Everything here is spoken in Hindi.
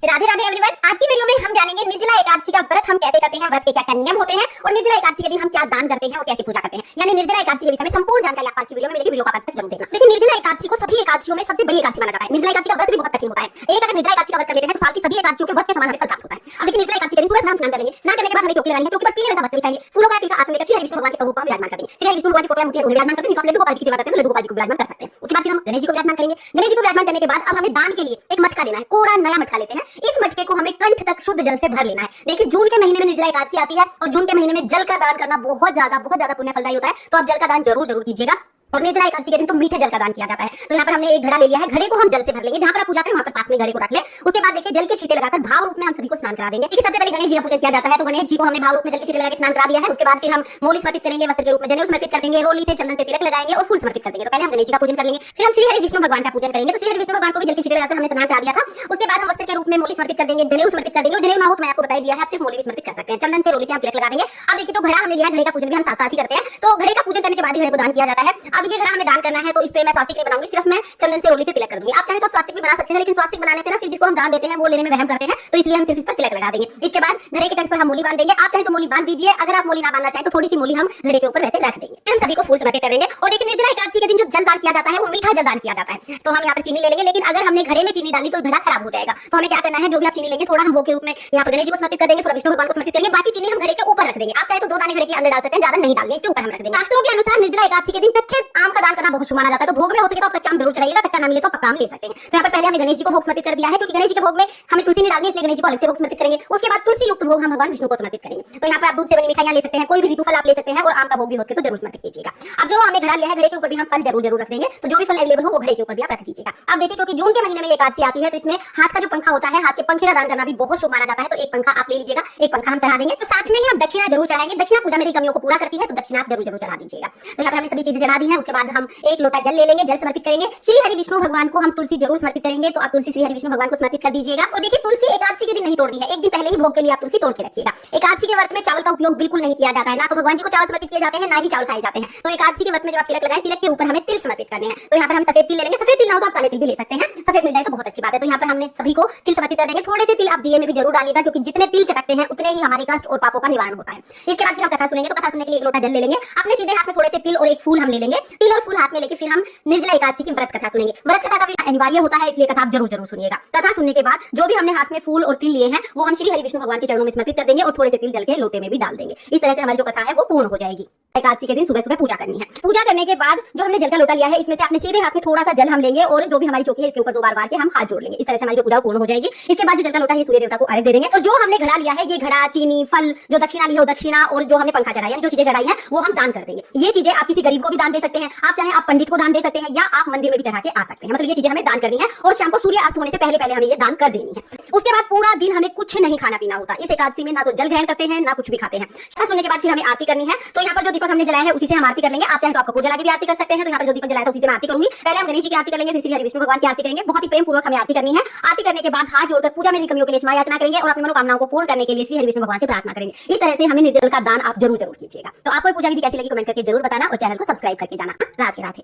राधे राधे एवरीवन। आज की वीडियो में हम जानेंगे निर्जला एकादशी का व्रत हम कैसे करते हैं, व्रत के क्या क्या नियम होते हैं और निर्जला एकादशी के दिन हम क्या दान करते हैं और कैसे पूजा करते हैं। यानी निर्जला एकादशी के विषय में संपूर्ण जानकारी आपको आज की वीडियो में मिलेगी। वीडियो का अंत तक जरूर देखना। लेकिन निर्जला एकादशी को सभी एकादशियों में सबसे बड़ी एकादशी माना जाता है। निर्जला एकादशी का व्रत भी बहुत कठिन होता है। एक अगर निर्जला एकादशी का व्रत कर लेते हैं तो साल की सभी एकादशियों के व्रत के समान हमें फल प्राप्त होता है। अब देखिए निर्जला एकादशी के दिन सुबह स्नान करेंगे। स्नान करने के बाद हमें टोपी लगानी है। टोपी पर पीले रंग का वस्त्र बिछाएंगे। फूलों का तिलक आसन देकर श्री विष्णु भगवान के स्वरूप को हम विराजमान कर देंगे। श्री विष्णु भगवान की फोटो मूर्ति विराजमान करते हैं। लड्डू गोपाल जी की सेवा करते हैं तो लड्डू गोपाल जी को विराजमान कर सकते हैं। उसके बाद फिर हम गणेश जी को विराजमान करेंगे। गणेश जी को विराजमान करने के बाद अब हमें दान के लिए एक मटका लेना है। कोरा नया मटका लेते हैं। इस मटके को हमें कंठ तक शुद्ध जल से भर लेना है। देखिए जून के महीने में निर्जला एकादशी आती है और जून के महीने में जल का दान करना बहुत ज्यादा पुण्य फलदायी होता है। तो आप जल का दान जरूर कीजिएगा। और निर्जला एकादशी के दिन तो मीठे जल का दान किया जाता है। तो यहाँ पर हमने एक घड़ा ले लिया है। घड़े को हम जल से भर लेंगे। जहाँ पर आप पूजा करें वहाँ पर पास में घड़े को रख ले। उसके बाद देखिए जल के छींटे लगाकर भाव रूप में हम सभी को स्नान करा देंगे। सबसे पहले गणेश जी का पूजा किया जाता है। तो गणेश जी को हमने भाव रूप में जल के छींटे लगा के स्नान करा दिया है। उसके बाद फिर हम मोली समर्पित करेंगे, वस्त्र के रूप में जनेऊ समर्पित कर देंगे, रोली से चंदन से तिलक लगाएंगे और फूल समर्पित कर देंगे। तो पहले हम गणेश जी का पूजन कर लेंगे, फिर हम श्री हरि विष्णु भगवान का पूजन करेंगे। तो श्री हरि विष्णु भगवान को भी जल के छींटे लगाकर हमने स्नान करा दिया था। उसके बाद हम वस्त्र के रूप में मोली समर्पित कर देंगे, जनेऊ समर्पित कर देंगे। जनेऊ ना हो तो मैं आपको बता दिया है, आप सिर्फ मोली भी समर्पित कर सकते हैं। चंदन से रोली से हम तिलक लगा देंगे। अब देखिए तो घड़ा हमने लिया, घड़े का पूजन भी हम साथ साथ ही करते हैं। तो घड़े का पूजन करने के बाद ही घड़े को दान किया जाता है। अब ये घड़ा हमें दान करना है तो इस पे मैं स्वास्तिक नहीं बनाऊंगी, सिर्फ मैं चंदन से रोली से तिलक कर दूंगी। आप चाहे तो स्वास्तिक भी बना सकते हैं, लेकिन स्वास्तिक बनाने से ना फिर जिसको हम दान देते हैं वो लेने में वहम करते हैं, तो इसलिए हम सिर्फ इस पर तिलक लगा देंगे। इसके बाद घड़े के कंठ पर हम मोली बांध देंगे। आप चाहे तो मोली बांध दीजिए, अगर आप मोली ना बांधना चाहे तो थोड़ी सी मोली हम घड़े के ऊपर वैसे रख देंगे। हम सभी को फूल समर्पित करेंगे। और देखिए निर्जला एकादशी के दिन जो जल दान किया जाता है वो मीठा जल दान किया जाता है। तो हम यहाँ पर चीनी ले लेंगे, लेकिन अगर हमने घड़े में चीनी डाली तो घड़ा खराब हो जाएगा। तो हमें क्या करना है, जो भी आप चीनी लेंगे थोड़ा हम भोग के रूप में यहाँ पर गणेश जी को समर्पित कर देंगे, थोड़ा विष्णु भगवान को समर्पित करेंगे। बाकी चीनी हम घड़े के ऊपर रख देंगे। आप चाहे तो 2 दाने घड़े के अंदर डाल सकते हैं, ज्यादा नहीं डालेंगे, इसके ऊपर हम रख देंगे। शास्त्रों के अनुसार निर्जला एकादशी के दिन कच्चे आम का दान करना बहुत शुभ माना जाता है। तो भोग में हो सके तो आप कच्चा आम जरूर चढ़ाइएगा, कच्चा ना मिले तो पक्का आम ले सकते हैं। तो यहाँ पर पहले हमने गणेश जी को भोग समर्पित कर दिया है, क्योंकि गणेश जी के भोग में हमें तुलसी नहीं डालनी, इसलिए गणेश जी को अलग से भोग समर्पित करेंगे। उसके बाद तुलसी युक्त भोग हम भगवान विष्णु को समर्पित करेंगे। तो यहाँ पर आप दूध से बनी मिठाइयां ले सकते हैं, कोई भी ऋतु फल आप ले सकते हैं और आम का भोग भी हो सके तो जरूर समर्पित कीजिएगा। अब जो हमने घड़ा लिया है घड़े के ऊपर भी हम फल जरूर रख देंगे। तो जो भी फल अवेलेबल हो वो घड़े के ऊपर भी आप रख दीजिएगा। अब देखिए क्योंकि जून के महीने में एकादशी आती है तो इसमें हाथ का जो पंखा होता है, हाथ के पंखे का दान करना भी बहुत शुभ माना जाता है। तो एक पंखा आप ले लीजिएगा, एक पंखा हम चढ़ा देंगे। तो साथ में ही हम दक्षिणा जरूर चढ़ाएंगे। दक्षिणा पूजा मेरी कमियों को पूरा करती है, तो दक्षिणा आप जरूर चढ़ा दीजिएगा। तो यहाँ पर हमने सभी चीजें चढ़ा दी है। उसके बाद हम एक लोटा जल ले लेंगे, जल समर्पित करेंगे। श्री हरि विष्णु भगवान को हम तुलसी जरूर समर्पित करेंगे। तो आप तुलसी श्री हरि विष्णु भगवान को समर्पित कर दीजिएगा। और देखिए तुलसी एकादशी के दिन नहीं तोड़नी है, एक दिन पहले ही भोग के लिए आप तुलसी तोड़ के रखिएगा। एकादशी के व्रत में चावल का उपयोग बिल्कुल नहीं किया जाता है। ना तो भगवान जी को चावल समर्पित किए जाते हैं, ना ही चावल खाए जाते हैं। तो एकादशी के व्रत में जब आप तिलक लगाएं, तिलक के ऊपर हमें तिल समर्पित करने हैं। तो यहाँ पर हम सफेद तिल ले लेंगे। सफेद तिल ना हो तो आप काले तिल भी ले सकते हैं। सफेद मिल जाए तो बहुत अच्छी बात है। तो यहाँ पर हमने सभी को तिल समर्पित कर देंगे। थोड़े से तिल आप दिए में भी जरूर डालिएगा, क्योंकि जितने तिल चटकते हैं उतने ही हमारे कष्ट और पापों का निवारण होता है। इसके बाद फिर हम कथा सुनेंगे। तो कथा सुनने के लिए एक लोटा जल ले लेंगे। अपने सीधे हाथ में थोड़े से तिल और एक फूल हम ले लेंगे। तिल और फूल हाथ में लेके फिर हम निर्जला एकादशी की व्रत कथा सुनेंगे। व्रत कथा का भी अनिवार्य होता है, इसलिए कथा आप जरूर सुनिएगा। कथा सुनने के बाद जो भी हमने हाथ में फूल और तिल लिए हैं वो हम श्री हरि विष्णु भगवान के चरणों में समर्पित कर देंगे और थोड़े से तिल जल के लोटे में भी डाल देंगे। इस तरह से हमारी जो कथा है वो पूर्ण हो जाएगी। एकादशी के दिन सुबह पूजा करनी है। पूजा करने के बाद जो हमने जल का लोटा लिया है इसमें से अपने सीधे हाथ में थोड़ा सा जल हम लेंगे और जो भी हमारी चौकी है इसके ऊपर 2 बार के हम हाथ जोड़ लेंगे। इस तरह से हमारी जो पूजा पूर्ण हो जाएगी। इसके बाद जो जल का लोटा है सूर्य देवता को अर्घ्य दे देंगे। और जो हमने घड़ा लिया है, ये घड़ा, चीनी, फल, जो दक्षिणा ली हो दक्षिणा, और जो हमने पंखा चढ़ाया है, जो चीजें चढ़ाई है वो हम दान कर देंगे। ये चीजें आप किसी गरीब को भी दान दे सकते हैं, आप चाहे आप पंडित को दान दे सकते हैं, या आप मंदिर में भी चढ़ा के आ सकते हैं। मतलब ये चीजें हमें दान करनी है और शाम को सूर्य अस्त होने से पहले हमें ये दान कर देनी है। उसके बाद पूरा दिन हमें कुछ नहीं खाना पीना होता। इस एकादशी में ना तो जल ग्रहण करते हैं, ना कुछ भी खाते हैं। कथा सुनने के बाद फिर हमें आरती करनी है। तो यहाँ पर जो दीपक हमने जलाया है उसी से हम आरती कर लेंगे। आप चाहे तो आप कपूर जला के भी आरती कर सकते हैं। तो यहाँ पर जो दीपक जलाया था उसी से मैं आरती करूंगी। पहले हम गणेश जी की आरती कर लेंगे, फिर श्री हरि विष्णु भगवान की आरती करेंगे। बहुत ही प्रेम पूर्वक हमें आरती करनी है। आरती करने के बाद हाथ जोड़कर पूजा में कमियों के लिए क्षमा याचना करेंगे और अपनी मनोकामनाओं को पूर्ण करने के लिए श्री हरि विष्णु भगवान से प्रार्थना करेंगे। इस तरह से हमें निर्जल का दान आप जरूर कीजिएगा। तो आपको पूजा विधि कैसी लगी कमेंट करके जरूर बताना और चैनल को सब्सक्राइब करके जाना। राधे राधे।